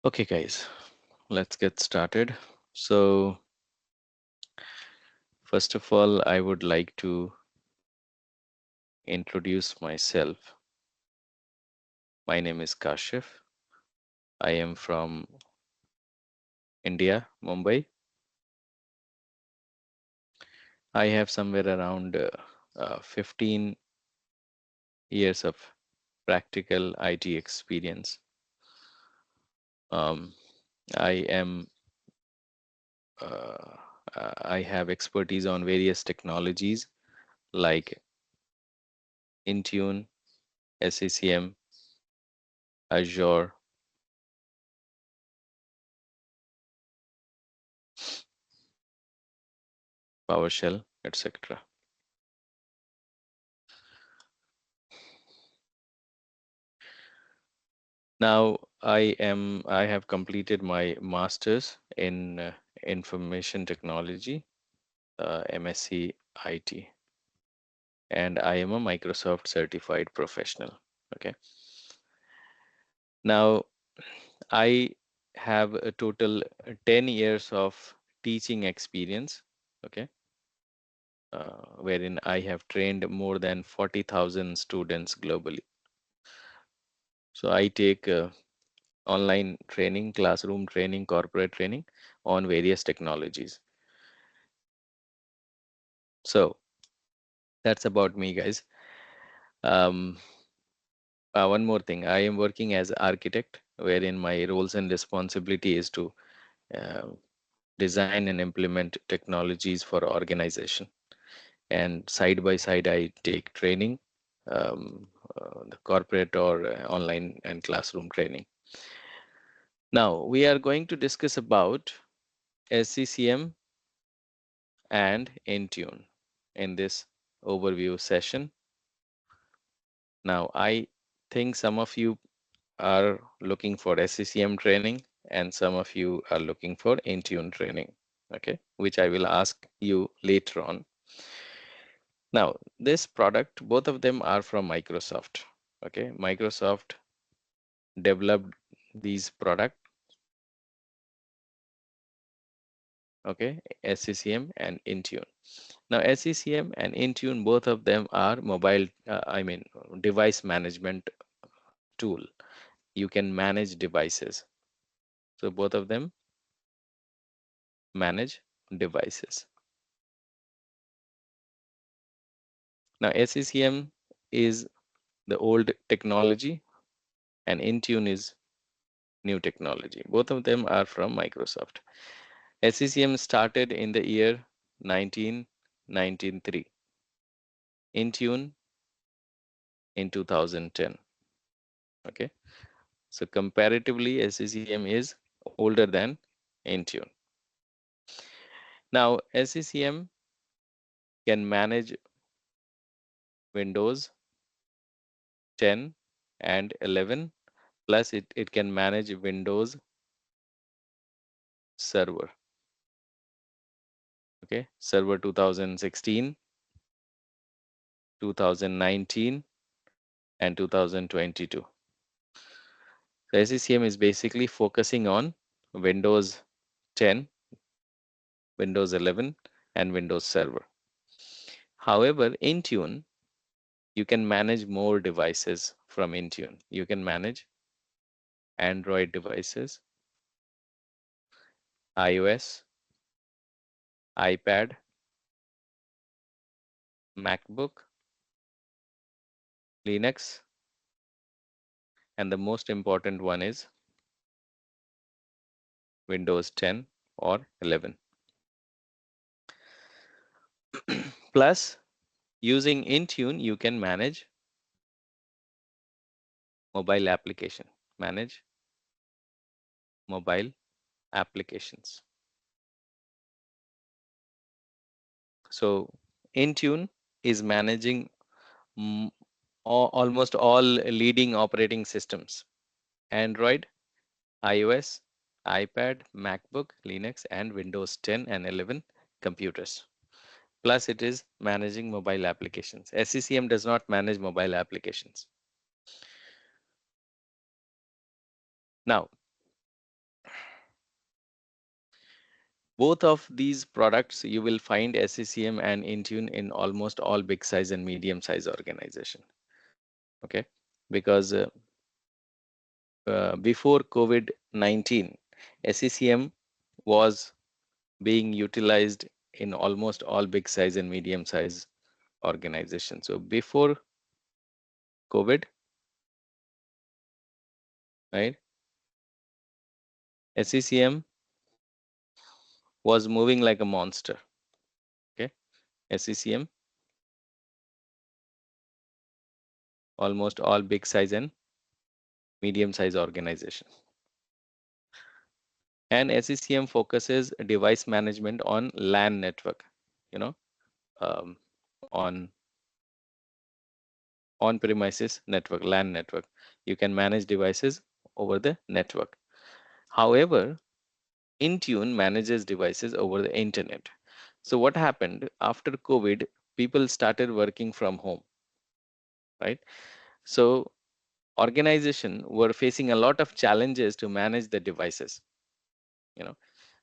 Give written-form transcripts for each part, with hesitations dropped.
Okay, guys, let's get started. So, first of all, I would like to introduce myself. My name is Kashif. I am from India, Mumbai. I have somewhere around 15 years of practical IT experience. Um, I am uh, I have expertise on various technologies like Intune, SCCM, Azure, PowerShell, etc. Now I have completed my master's in information technology, MSc IT, and I am a Microsoft certified professional. Okay. Now I have a total 10 years of teaching experience. Okay. Wherein I have trained more than 40,000 students globally. So I take online training, classroom training, corporate training on various technologies. So that's about me, guys. Um, one more thing, I am working as architect, wherein my roles and responsibility is to uh, design and implement technologies for organization. And side by side, I take training, the corporate or online and classroom training. Now we are going to discuss about SCCM and Intune in this overview session. Now, I think some of you are looking for SCCM training and some of you are looking for Intune training, okay, which I will ask you later on. Now, this product, both of them are from Microsoft, okay. Microsoft developed these product, okay, SCCM and Intune. Now, SCCM and Intune, both of them are mobile, device management tool. You can manage devices. So both of them manage devices. Now, SCCM is the old technology and Intune is new technology. Both of them are from Microsoft. SCCM started in the year 1993. Intune in 2010. Okay. So comparatively, SCCM is older than Intune. Now, SCCM can manage Windows 10 and 11, plus it can manage Windows Server. Okay, Server 2016, 2019, and 2022. So SCCM is basically focusing on Windows 10, Windows 11, and Windows Server. However, Intune, you can manage more devices from Intune. You can manage Android devices, iOS, iPad, MacBook, Linux, and the most important one is Windows 10 or 11. Plus, using Intune, you can manage mobile application, manage mobile applications. So Intune is managing almost all leading operating systems: Android, iOS, iPad, MacBook, Linux, and Windows 10 and 11 computers. Plus, it is managing mobile applications. SCCM does not manage mobile applications. Now, Both of these products you will find SCCM and Intune in almost all big size and medium size organization. Okay, because before COVID-19, SCCM was being utilized in almost all big size and medium size organizations. So before COVID, right, SCCM was moving like a monster. Okay, SCCM, almost all big size and medium size organization. And SCCM focuses device management on LAN network, you know, um, on on-premises network, LAN network. You can manage devices over the network. However, Intune manages devices over the internet. So what happened after COVID? People started working from home, right? So organization were facing a lot of challenges to manage the devices, you know.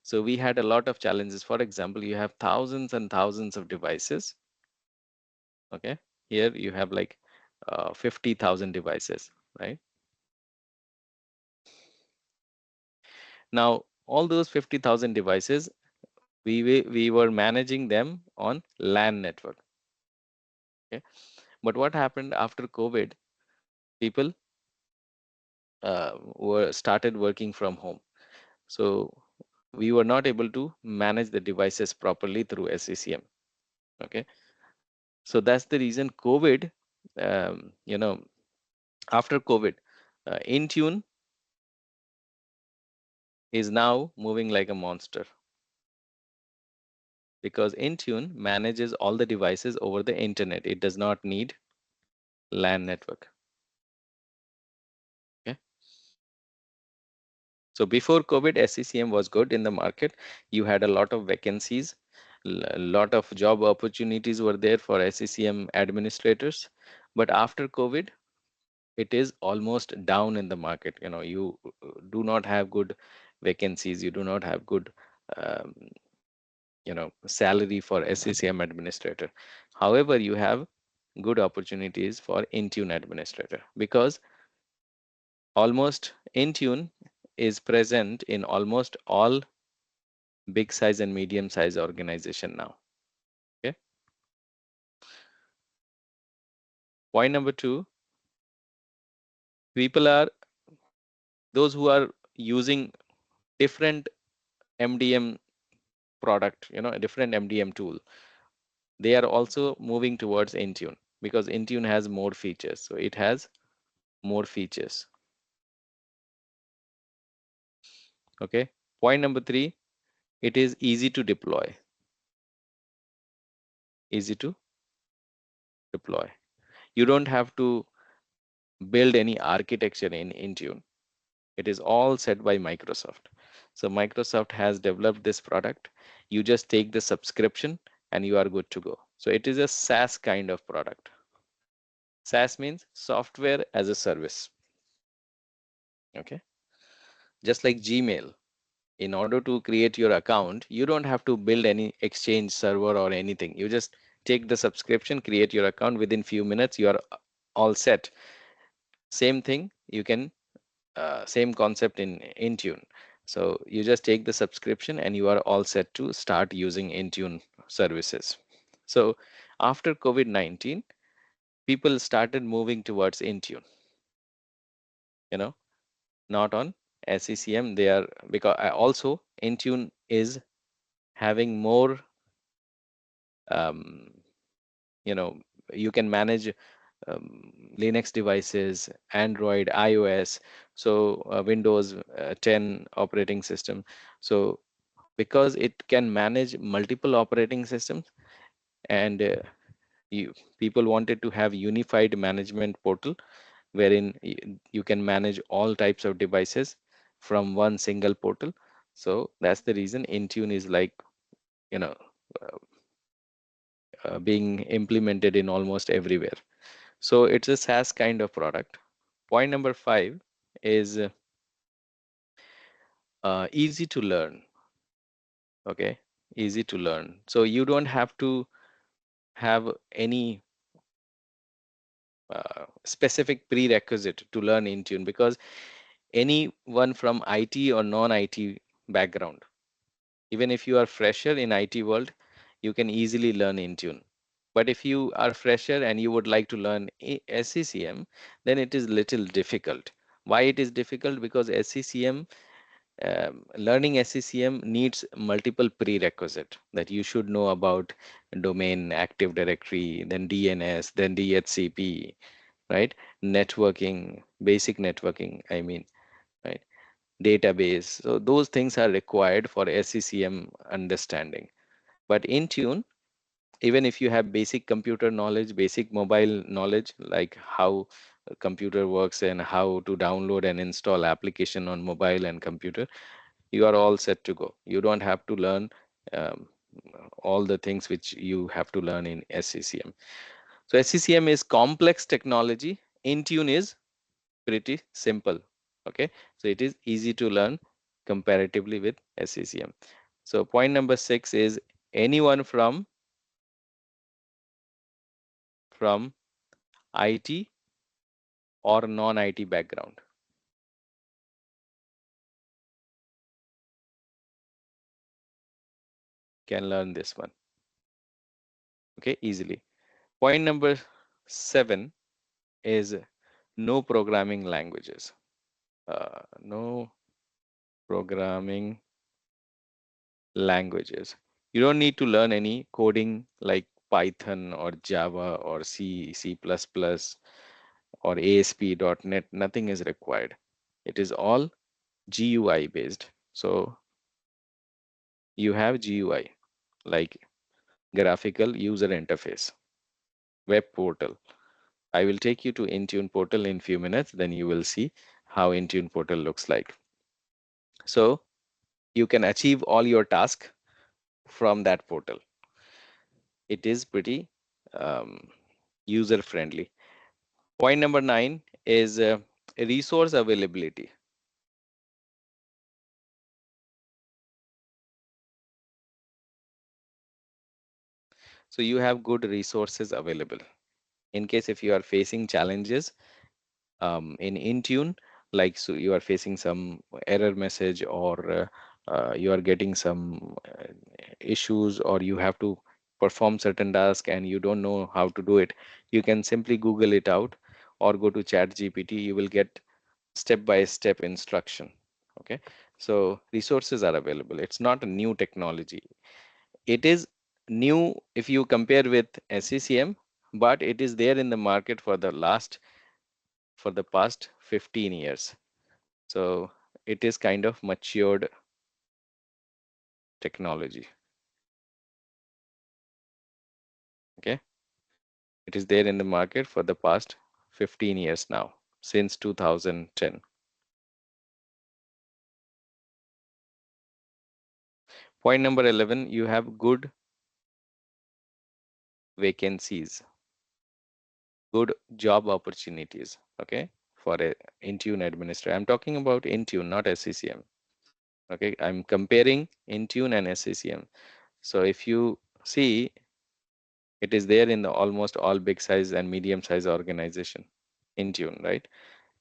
So we had a lot of challenges. For example, you have thousands and thousands of devices. Okay, here you have like 50,000 devices, right? Now all those 50,000 devices, we were managing them on LAN network. Okay, but what happened after COVID? People were started working from home, so we were not able to manage the devices properly through SCCM. Okay, so that's the reason COVID, you know, after COVID, Intune is now moving like a monster because Intune manages all the devices over the internet. It does not need LAN network. Okay. So before COVID, SCCM was good in the market. You had a lot of vacancies, a lot of job opportunities were there for SCCM administrators. But after COVID, it is almost down in the market. You know, you do not have good vacancies. You do not have good, um, salary for SCCM administrator. However, you have good opportunities for Intune administrator because almost Intune is present in almost all big size and medium size organization now. Okay. Point number two, people are those who are using different MDM product, a different MDM tool. They are also moving towards Intune because Intune has more features. So it has more features. Okay. Point number three, it is easy to deploy. Easy to deploy. You don't have to build any architecture in Intune. It is all set by Microsoft. So Microsoft has developed this product. You just take the subscription and you are good to go. So it is a SaaS kind of product. SaaS means software as a service. Okay. Just like Gmail, in order to create your account, you don't have to build any Exchange server or anything. You just take the subscription, create your account. Within few minutes, you are all set. Same thing, you can same concept in Intune. So you just take the subscription and you are all set to start using Intune services. So after COVID-19, people started moving towards Intune, not on SCCM. They are because also Intune is having more, um, you know, you can manage Linux devices, Android, iOS, so Windows 10 operating system. So because it can manage multiple operating systems and people wanted to have unified management portal wherein you can manage all types of devices from one single portal. So that's the reason Intune is like, you know, uh, being implemented in almost everywhere. So it's a SaaS kind of product. Point number five is easy to learn. Okay, easy to learn. So you don't have to have any specific prerequisite to learn Intune, because anyone from IT or non-IT background, even if you are fresher in IT world, you can easily learn Intune. But if you are fresher and you would like to learn SCCM, then it is little difficult. Why it is difficult? Because SCCM, learning SCCM needs multiple prerequisite that you should know about domain, Active Directory, then DNS, then DHCP, right? Networking, basic networking, I mean, right? Database. So those things are required for SCCM understanding. But Intune, even if you have basic computer knowledge, basic mobile knowledge, like how a computer works and how to download and install application on mobile and computer, you are all set to go. You don't have to learn um, all the things which you have to learn in SCCM. So SCCM is complex technology. Intune is pretty simple. Okay, so it is easy to learn comparatively with SCCM. So point number 6 is anyone from IT or non-IT background can learn this one. Okay, easily. Point number 7 is no programming languages. No programming languages. You don't need to learn any coding like Python or Java or C, C++ or ASP.NET. Nothing is required. It is all GUI based. So you have GUI like graphical user interface, web portal. I will take you to Intune portal in few minutes, then you will see how Intune portal looks like. So you can achieve all your tasks from that portal. It is pretty user friendly. Point number 9 is resource availability. So you have good resources available in case if you are facing challenges in Intune, like so you are facing some error message or you are getting some issues, or you have to perform certain task and you don't know how to do it, you can simply Google it out or go to Chat GPT. You will get step-by-step instruction. Okay, so resources are available. It's not a new technology. It is new if you compare with SCCM, but it is there in the market for the past 15 years. So it is kind of matured technology. Okay, it is there in the market for the past 15 years now, since 2010. Point number 11, you have good vacancies, good job opportunities. Okay, for a Intune administrator. I'm talking about Intune, not SCCM. Okay, I'm comparing Intune and SCCM. So if you see, it is there in the almost all big size and medium size organization. Intune, right?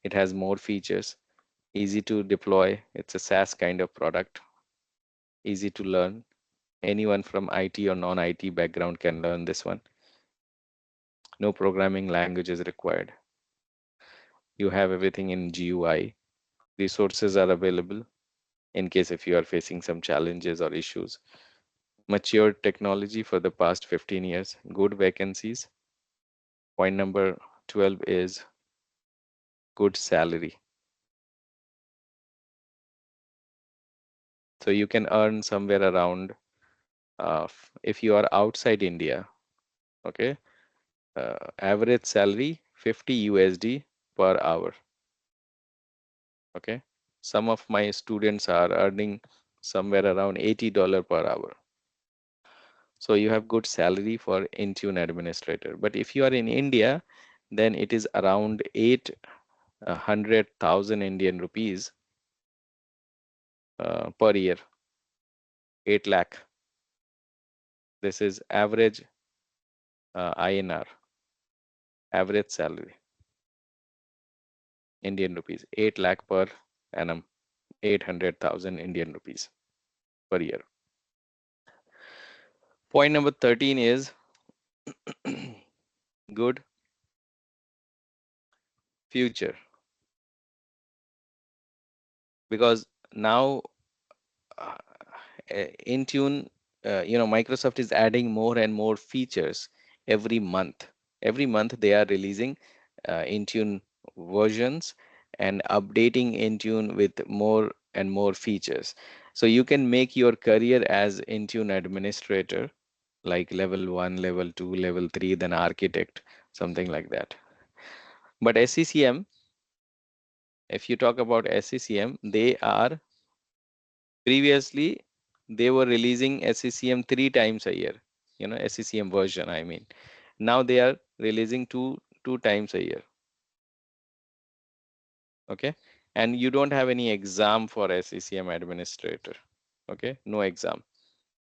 It has more features, easy to deploy. It's a SaaS kind of product, easy to learn. Anyone from IT or non-IT background can learn this one. No programming languages required. You have everything in GUI. Resources are available in case if you are facing some challenges or issues. Mature technology for the past 15 years. Good vacancies. Point number 12 is good salary. So you can earn somewhere around, if you are outside India, okay, average salary 50 USD per hour. Okay, some of my students are earning somewhere around $80 per hour. So you have good salary for Intune administrator. But if you are in India, then it is around 800,000 Indian rupees per year. 8 lakh. This is average INR, average salary, Indian rupees, 8 lakh per annum, 800,000 Indian rupees per year. Point number 13 is good future, because now uh, Intune, Microsoft is adding more and more features every month. Every month they are releasing Intune versions and updating Intune with more and more features. So you can make your career as Intune administrator, like level 1, level 2, level 3, then architect, something like that. But SCCM, if you talk about SCCM, they are previously they were releasing SCCM 3 times a year, SCCM version, I mean. Now they are releasing two times a year. Okay. And you don't have any exam for SCCM administrator. Okay. No exam.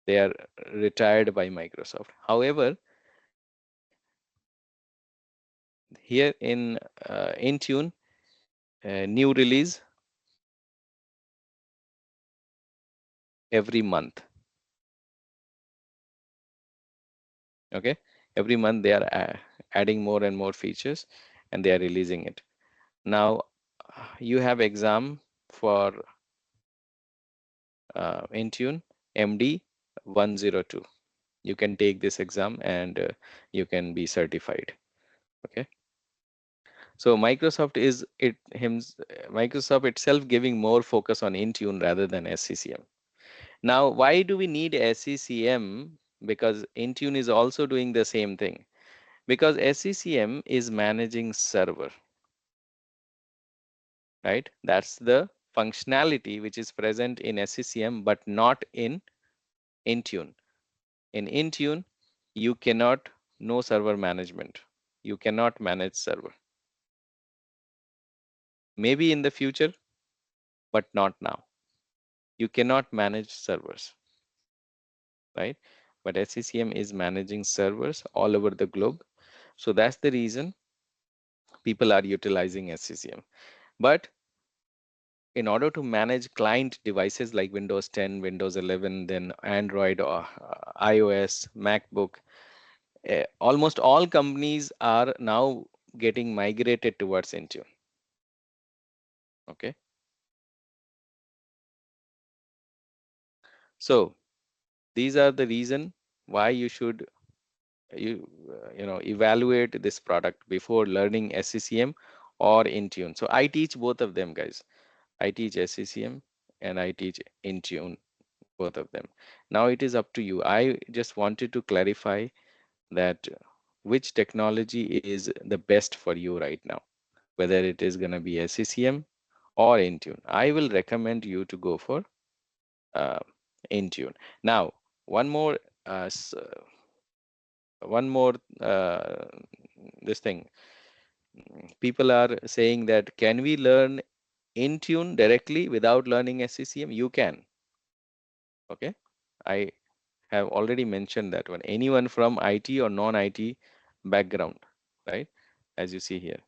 They are retired by Microsoft. However, here in Intune, new release every month. Okay. Every month they are adding more and more features and they are releasing it. Now you have exam for Intune MD 102. You can take this exam and you can be certified. Okay. So Microsoft itself giving more focus on Intune rather than SCCM. Now, why do we need SCCM? Because Intune is also doing the same thing. Because SCCM is managing server, right? That's the functionality which is present in SCCM, but not in Intune. In Intune, you cannot know server management. You cannot manage server. Maybe in the future, but not now. You cannot manage servers, right? But SCCM is managing servers all over the globe. So that's the reason people are utilizing SCCM. But in order to manage client devices like Windows 10, Windows 11, then Android or iOS, MacBook, almost all companies are now getting migrated towards Intune. Okay. So these are the reason why you should evaluate this product before learning SCCM or Intune. So I teach both of them, guys. I teach SCCM and I teach Intune, both of them. Now it is up to you. I just wanted to clarify that which technology is the best for you right now, whether it is going to be SCCM or Intune. I will recommend you to go for uh, Intune. Now, one more uh, s- one more this thing. People are saying that can we learn Intune directly without learning SCCM? You can. Okay. I have already mentioned that one. Anyone from IT or non-IT background, right? As you see here,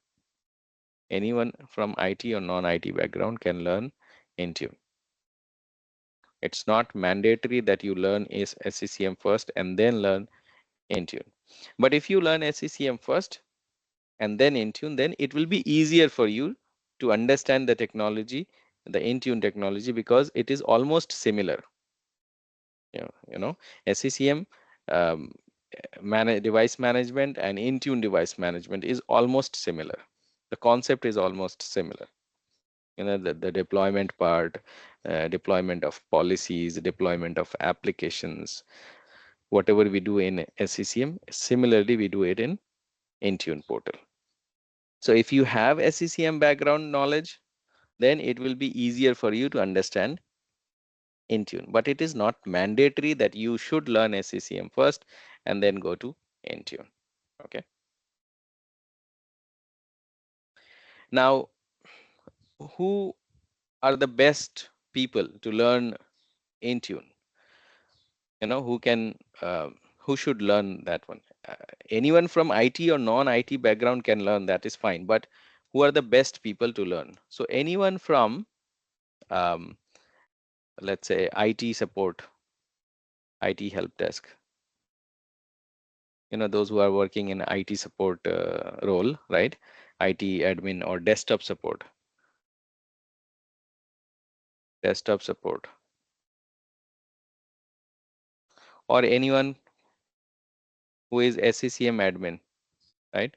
anyone from IT or non-IT background can learn Intune. It's not mandatory that you learn SCCM first and then learn Intune. But if you learn SCCM first and then Intune, then it will be easier for you to understand the technology, the Intune technology, because it is almost similar. SCCM um, device management and Intune device management is almost similar. The concept is almost similar. The deployment part, deployment of policies, deployment of applications, whatever we do in SCCM, similarly we do it in Intune portal. So if you have SCCM background knowledge, then it will be easier for you to understand Intune. But it is not mandatory that you should learn SCCM first and then go to Intune. Okay. Now, who are the best people to learn Intune? who can who should learn that one. Anyone from IT or non-IT background can learn, that is fine, but who are the best people to learn? So anyone from um, let's say IT support, IT help desk, those who are working in IT support role, right? IT admin or desktop support, or anyone who is SCCM admin, right?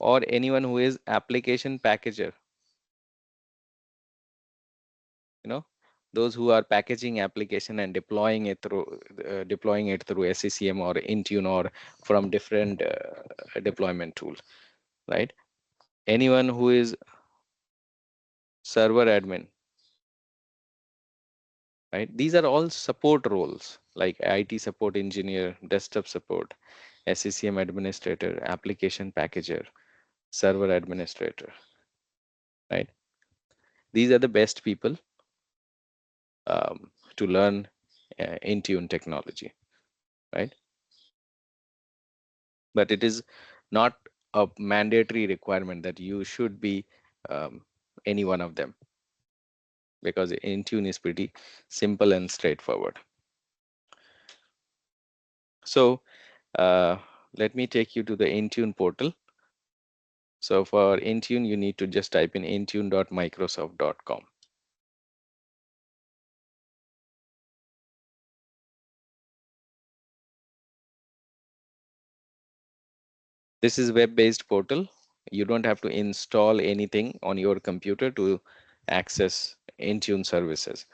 Or anyone who is application packager, you know those who are packaging application and deploying it through SCCM or Intune or from different deployment tool, right? Anyone who is server admin, right? These are all support roles like IT support engineer, desktop support, SCCM administrator, application packager, server administrator, right? These are the best people to learn Intune technology, right? But it is not a mandatory requirement that you should be um, any one of them, because Intune is pretty simple and straightforward. So let me take you to the Intune portal. So for Intune, you need to just type in intune.microsoft.com. This is web-based portal. You don't have to install anything on your computer to access Intune services.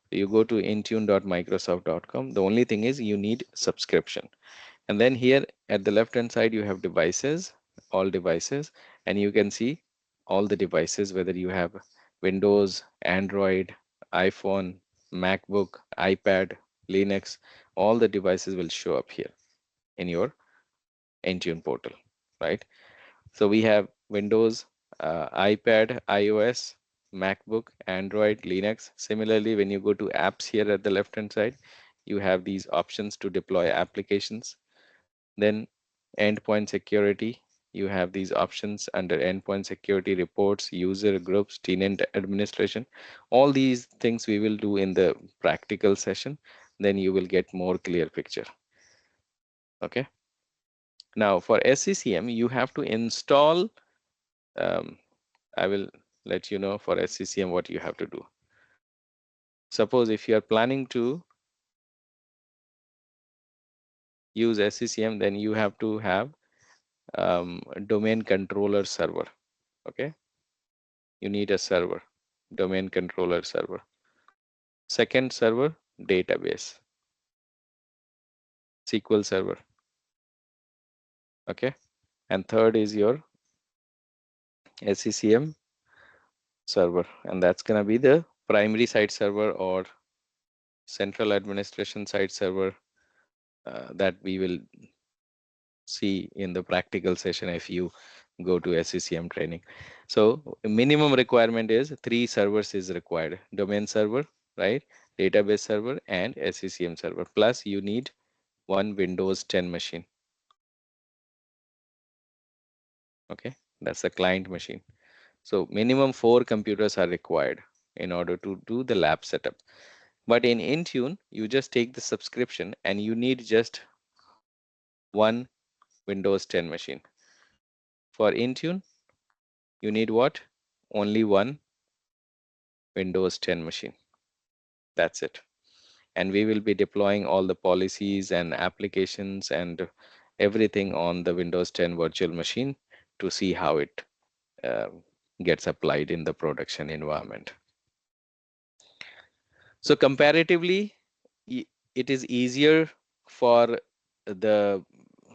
You go to intune.microsoft.com. The only thing is you need subscription. And then here at the left hand side, you have devices, all devices, and you can see all the devices, whether you have Windows, Android, iPhone, MacBook, iPad, Linux, all the devices will show up here in your Intune portal, right? So we have Windows, iPad, iOS, MacBook, Android, Linux. Similarly, when you go to apps here at the left hand side, you have these options to deploy applications. Then endpoint security, you have these options under endpoint security, reports, user groups, tenant administration. All these things we will do in the practical session. Then you will get more clear picture. Okay. Now for SCCM, you have to install. Um, I will let you know for SCCM what you have to do. Suppose if you are planning to use SCCM, then you have to have domain controller server. Okay. You need a server, domain controller server. Second server, database, SQL server. Okay. And third is your SCCM server. And that's going to be the primary site server or central administration site server that we will see in the practical session if you go to SCCM training. So minimum requirement is 3 servers is required: domain server, right, database server, and SCCM server. Plus you need one Windows 10 machine. Okay, that's the client machine. So minimum 4 computers are required in order to do the lab setup. But in Intune, you just take the subscription and you need just one Windows 10 machine. For Intune, you need what? Only one Windows 10 machine. That's it. And we will be deploying all the policies and applications and everything on the Windows 10 virtual machine to see how it uh, gets applied in the production environment. So comparatively, it is easier for the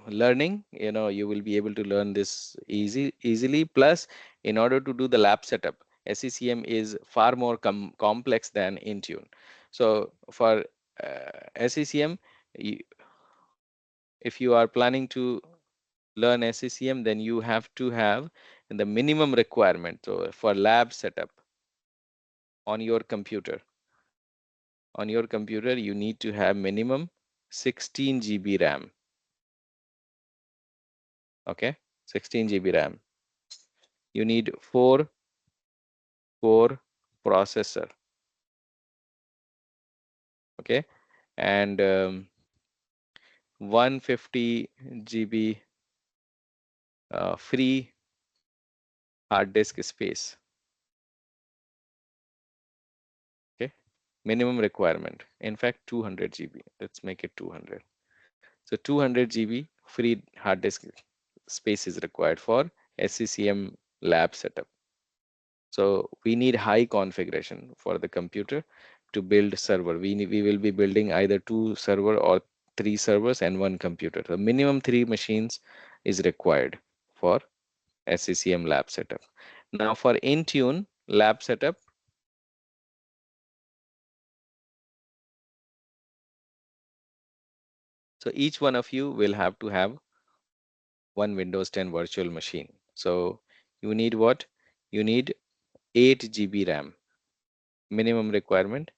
learning. You will be able to learn this easily. Plus, in order to do the lab setup, SCCM is far more complex than Intune. So for SCCM, if you are planning to learn SCCM, then you have to have the minimum requirement. So for lab setup on your computer, you need to have minimum 16 GB RAM. Okay, 16 GB RAM. You need 4 core processor. Okay, and 150 GB free hard disk space. Okay, minimum requirement. In fact, 200 GB. Let's make it 200. So 200 GB free hard disk space is required for SCCM lab setup. So we need high configuration for the computer to build server. We will be building either 2 server or 3 servers and 1 computer. The minimum 3 machines is required for SCCM lab setup. Now for Intune lab setup, so each one of you will have to have one Windows 10 virtual machine. So you need what? You need 8 GB RAM. Minimum requirement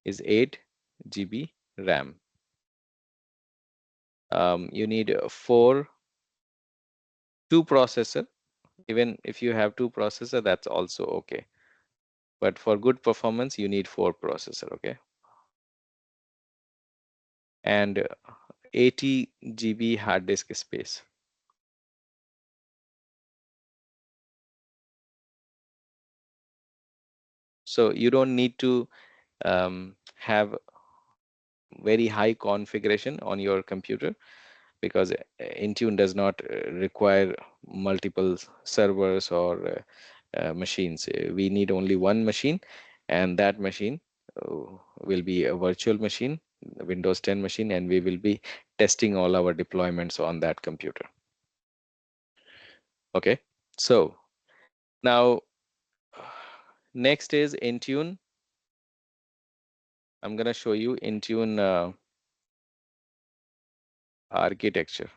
is 8 GB RAM. You need 2 processor. Even if you have 2 processor, that's also okay. But for good performance, you need 4 processor, okay? And 80 GB hard disk space. So you don't need to have very high configuration on your computer, because Intune does not require multiple servers or machines. We need only one machine, and that machine will be a virtual machine, Windows 10 machine, and we will be testing all our deployments on that computer. Okay, so now next is Intune. I'm going to show you Intune architecture.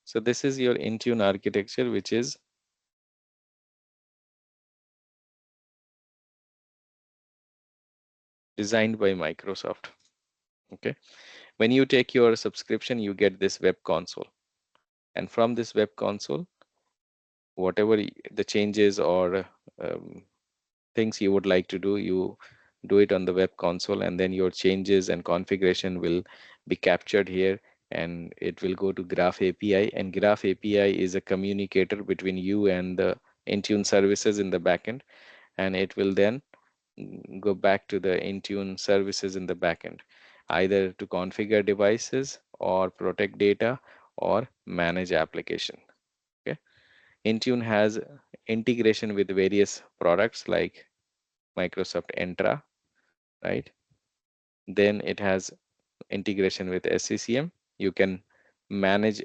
So this is your Intune architecture, which is designed by Microsoft. Okay, when you take your subscription, you get this web console, and from this web console, whatever the changes or um, things you would like to do, you do it on the web console, and then your changes and configuration will be captured here, and it will go to Graph API, and Graph API is a communicator between you and the Intune services in the backend, and it will then go back to the Intune services in the backend, either to configure devices or protect data or manage application. Okay. Intune has integration with various products like Microsoft Entra, right? Then it has integration with SCCM. You can manage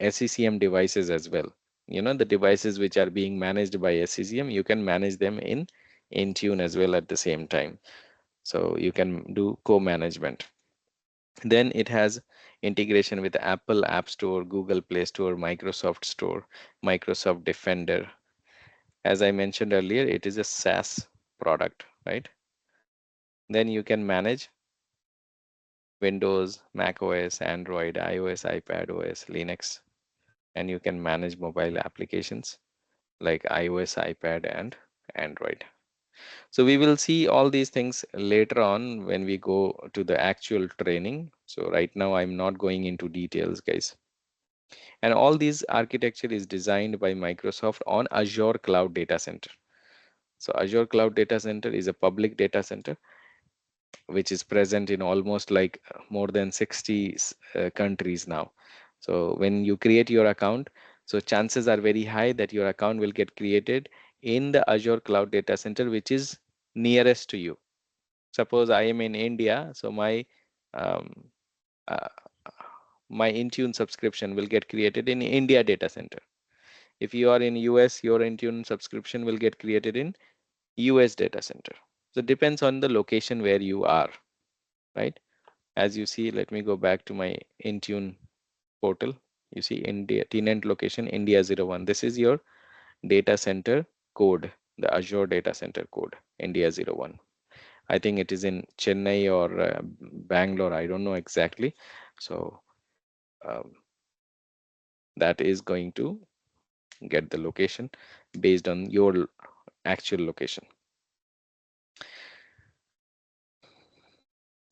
SCCM devices as well. You know, the devices which are being managed by SCCM, you can manage them in Intune as well at the same time. So you can do co-management. Then it has integration with Apple App Store, Google Play Store, Microsoft Store, Microsoft Defender. As I mentioned earlier, it is a SaaS product, right? Then you can manage Windows, Mac OS, Android, iOS, iPad OS, Linux, and you can manage mobile applications like iOS, iPad, and Android. So we will see all these things later on when we go to the actual training. So right now I'm not going into details, guys. And all these architecture is designed by Microsoft on Azure Cloud Data Center. So Azure Cloud Data Center is a public data center which is present in almost like more than 60 countries now. So when you create your account, so chances are very high that your account will get created in the Azure Cloud Data Center, which is nearest to you. Suppose I am in India, so um, uh, my Intune subscription will get created in India data center. If you are in US, your Intune subscription will get created in US data center. So it depends on the location where you are, right? As you see, let me go back to my Intune portal. You see India tenant location India 01. This is your data center code, the Azure data center code, India 01. I think it is in Chennai or Bangalore. I don't know exactly. So um, that is going to get the location based on your actual location.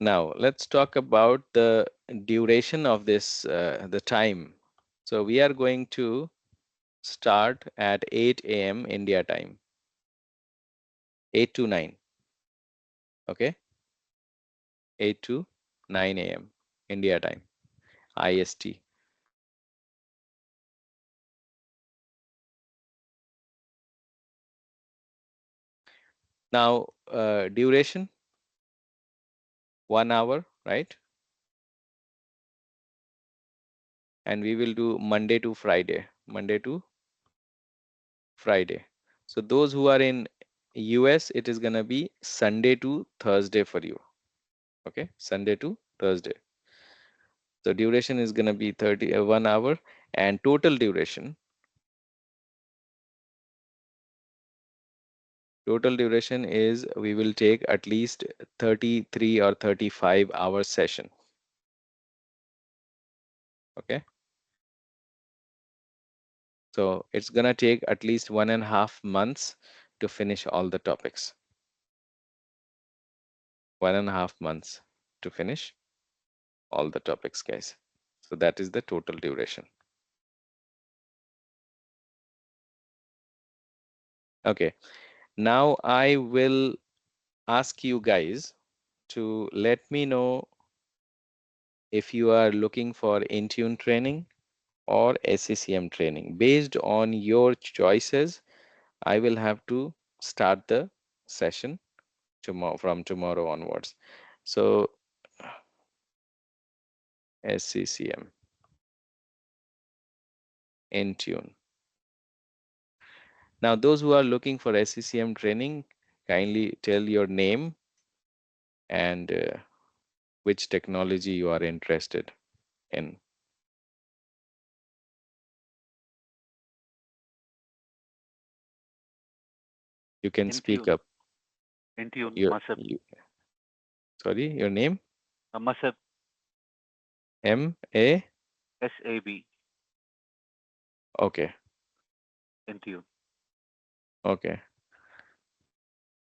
Now let's talk about the duration of this, the time. So we are going to start at 8 a.m. India time, 8 to 9. Okay, 8 to 9 a.m. India time, IST. Now, duration 1 hour, right? And we will do Monday to Friday, Monday to Friday. So those who are in US, it is gonna be Sunday to Thursday for you. Okay, Sunday to Thursday. So duration is gonna be 1 hour, and total duration is we will take at least 33 or 35 hour session. Okay, so it's gonna take at least 1.5 months to finish all the topics. 1.5 months to finish all the topics, guys. So that is the total duration. Okay, now I will ask you guys to let me know if you are looking for Intune training or SCCM training. Based on your choices, I will have to start the session tomorrow, from tomorrow onwards. So SCCM, Intune. Now, those who are looking for SCCM training, kindly tell your name and which technology you are interested in. You can speak Intune. up. Intune. Your, Masab. sorry, your name? Masab. M-A? SAB. Okay, Intune. okay.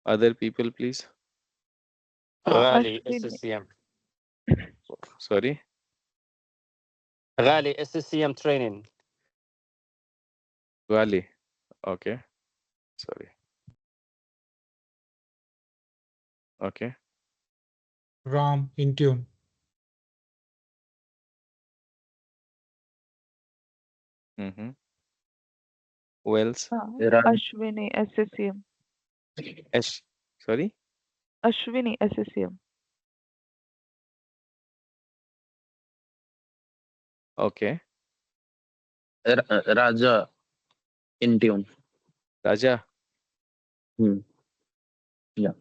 Other people, please. غالي Ashwini. SCCM. Sorry, غالي SCCM training. Wali. Okay, sorry. Okay. Ram, Intune. Mm-hmm. Who else? Ashwini SCCM. Ash. Sorry. Ashwini SCCM. Okay. Raja Intune. Raja. Yeah.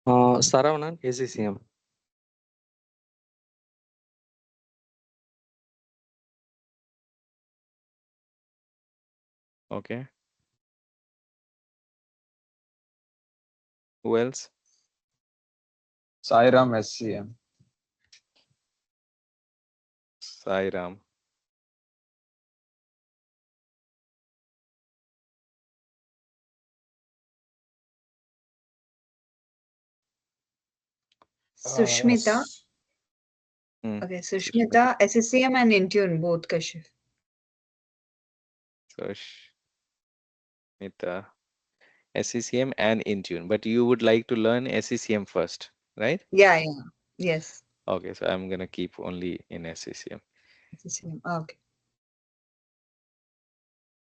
Saravanan, SCCM. Okay. Who else? Sairam SCM. Sairam. Sushmita. Okay, Sushmita, SCCM and Intune, both Kashif. Sushmita. SCCM and Intune. But you would like to learn SCCM first, right? Yeah. Yes. Okay, so I'm gonna keep only in SCCM. SCCM. Okay.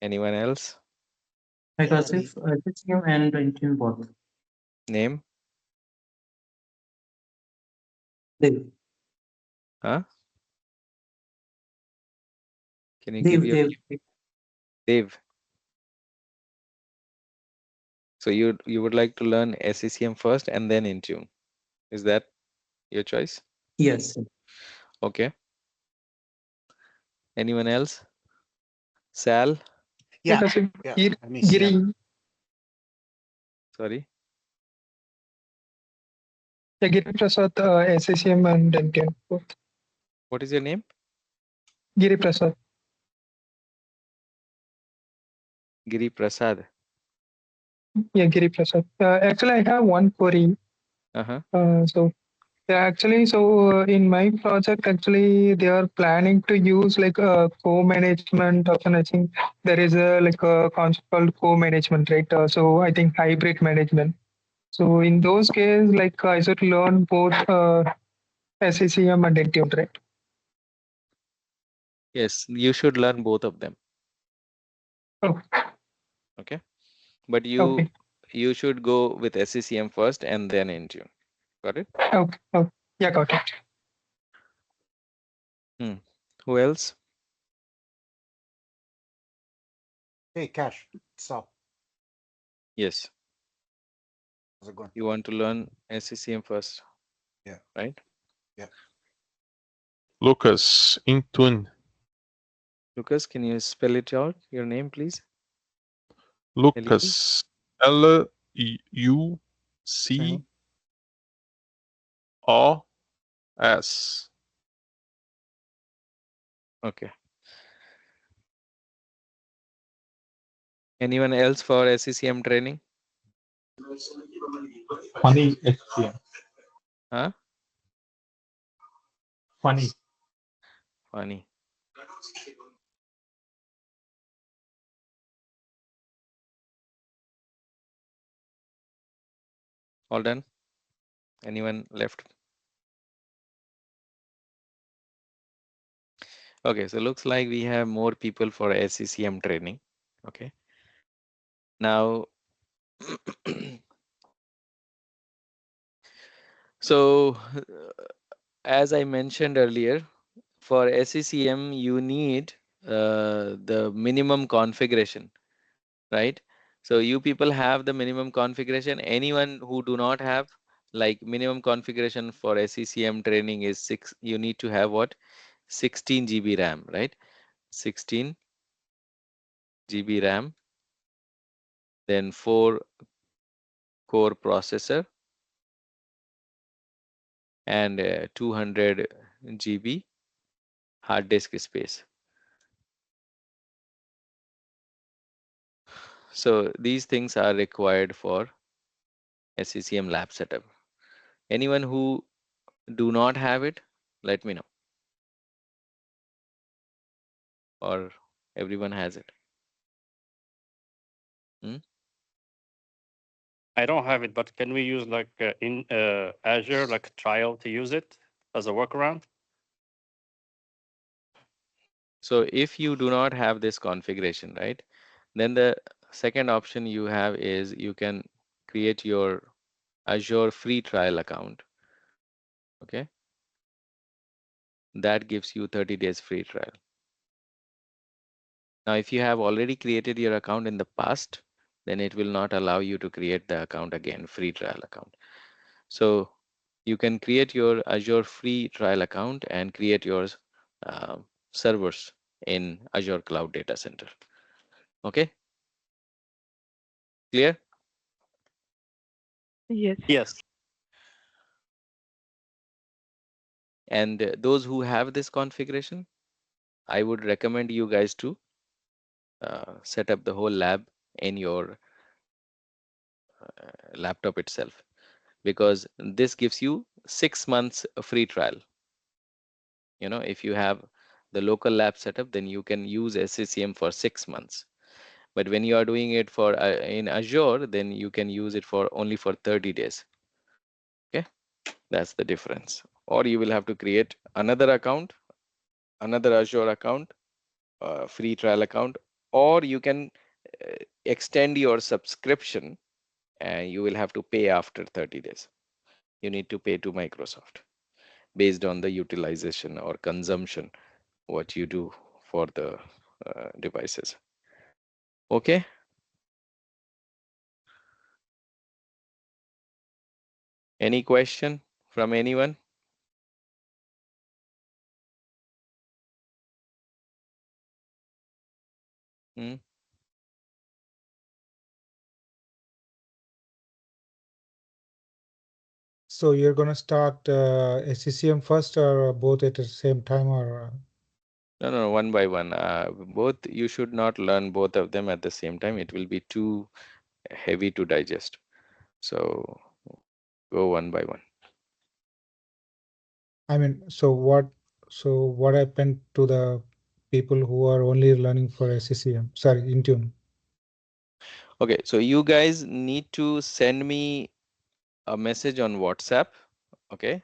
Anyone else? Hi, Kasif. SCCM and Intune both. Name? Dev. Huh? Can you give your Dave? So you would like to learn SCCM first and then Intune. Is that your choice? Yes. Okay. Anyone else? Sal? Yeah, Kashyap, yeah. Giri, Let me see. Giri, Sorry. yeah, Giri Prasad, SCCM and Intune. Both. What is your name? Giri Prasad. Giri Prasad. Yeah, Giri Prasad. Actually, I have one query. Uh-huh. So yeah, actually, so in my project, actually, they are planning to use like a co-management option. I think there is a like a concept called co-management, right? So I think hybrid management. So in those cases, like I should learn both SCCM and Intune, right? Yes, you should learn both of them. Oh, Okay. But okay, you should go with SCCM first and then Intune. Got it? okay, okay. Yeah, got it. Who else? Hey, Cash. So, Yes. how's it going? You want to learn SCCM first. Yeah. Right? Lucas, Intune. Lucas, can you spell it out? Your name, please? Lucas. Lucas. Okay. Anyone else for SCCM training? Funny SCCM. Huh? Funny. Funny. All done? Anyone left? Okay, so looks like we have more people for SCCM training. Okay. Now, so as I mentioned earlier, for SCCM, you need the minimum configuration, right? So you people have the minimum configuration. Anyone who do not have, like, minimum configuration for SCCM training is 6. You need to have what? 16 GB RAM, right? 16 GB RAM, then 4 core processor, and 200 GB hard disk space. So these things are required for SCCM lab setup. Anyone who do not have it, let me know. Or everyone has it. Hmm? I don't have it, but can we use like in Azure, like a trial to use it as a workaround? So if you do not have this configuration, right, then the second option you have is you can create your Azure free trial account. Okay. That gives you 30 days free trial. Now, if you have already created your account in the past, then it will not allow you to create the account again, free trial account. So you can create your Azure free trial account and create your servers in Azure Cloud Data Center. Okay, clear? Yes. Yes. And those who have this configuration, I would recommend you guys to set up the whole lab in your laptop itself, because this gives you 6 months free trial. You know, if you have the local lab setup, then you can use SCCM for 6 months. But when you are doing it for in Azure, then you can use it for only for 30 days. Okay, that's the difference. Or you will have to create another account, another Azure account, free trial account, or you can extend your subscription and you will have to pay after 30 days. You need to pay to Microsoft based on the utilization or consumption what you do for the devices. Okay. Any question from anyone? Hmm? So you're gonna start SCCM first or both at the same time or? No, one by one. Both, you should not learn both of them at the same time. It will be too heavy to digest. So go one by one. I mean, so what happened to the people who are only learning for SCCM? Sorry, Intune. Okay, so you guys need to send me a message on WhatsApp. Okay.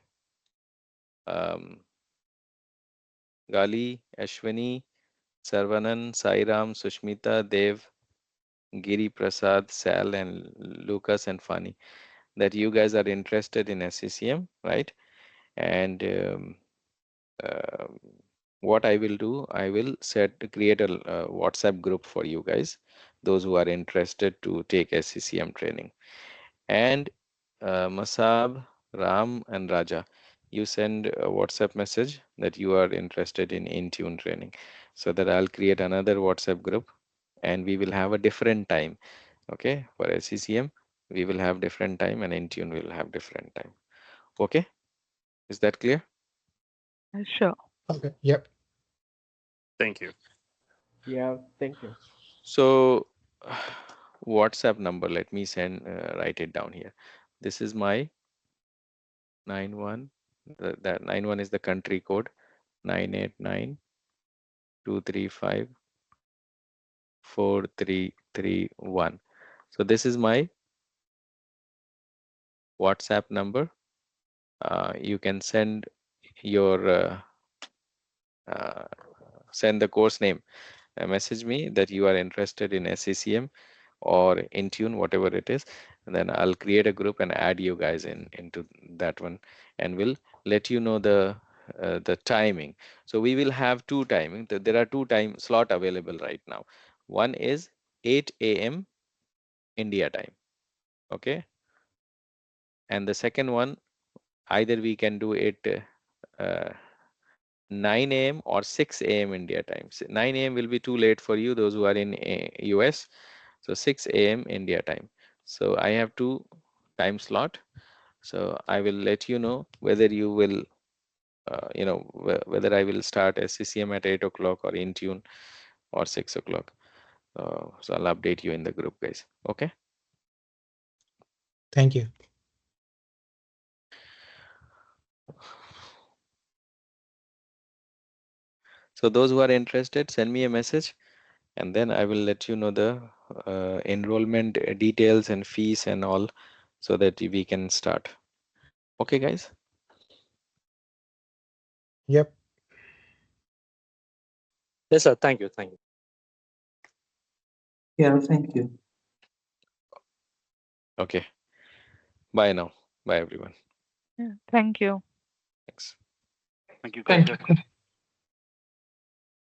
Gali, Ashwini, Sarvanan, Sairam, Sushmita, Dev, Giri Prasad, Sal, and Lucas and Fani, that you guys are interested in SCCM, right? And what I will do, I will create a WhatsApp group for you guys, those who are interested to take SCCM training. And Masab, Ram, and Raja, you send a WhatsApp message that you are interested in Intune training, so that I'll create another WhatsApp group, and we will have a different time. Okay, for SCCM, we will have different time, and Intune will have different time. Okay, is that clear? Sure. Okay. Yep. Thank you. Yeah, thank you. So WhatsApp number, let me write it down here. This is my 91. That 91 is the country code. 989-235-4331. So this is my WhatsApp number. You can send your send the course name. Message me that you are interested in SCCM or Intune, whatever it is, and then I'll create a group and add you guys into that one, and we'll let you know the timing. So we will have two timing. There are two time slot available right now. One is 8 a.m. India time, okay, and the second one, either we can do it uh, 9 a.m. or 6 a.m. India time. 9 a.m. will be too late for you, those who are in US. So 6 a.m. India time. So I have two time slot. So I will let you know whether you will, whether I will start SCCM at 8 o'clock or Intune or 6 o'clock. So I'll update you in the group, guys. Okay. Thank you. So those who are interested, send me a message, and then I will let you know the enrollment details and fees and all, so that we can start. Okay, guys. Yep. Yes, sir. Thank you. Thank you. Yeah, thank you. Okay. Bye now. Bye, everyone. Yeah. Thank you. Thanks. Thank you, Thank Kashyap. you.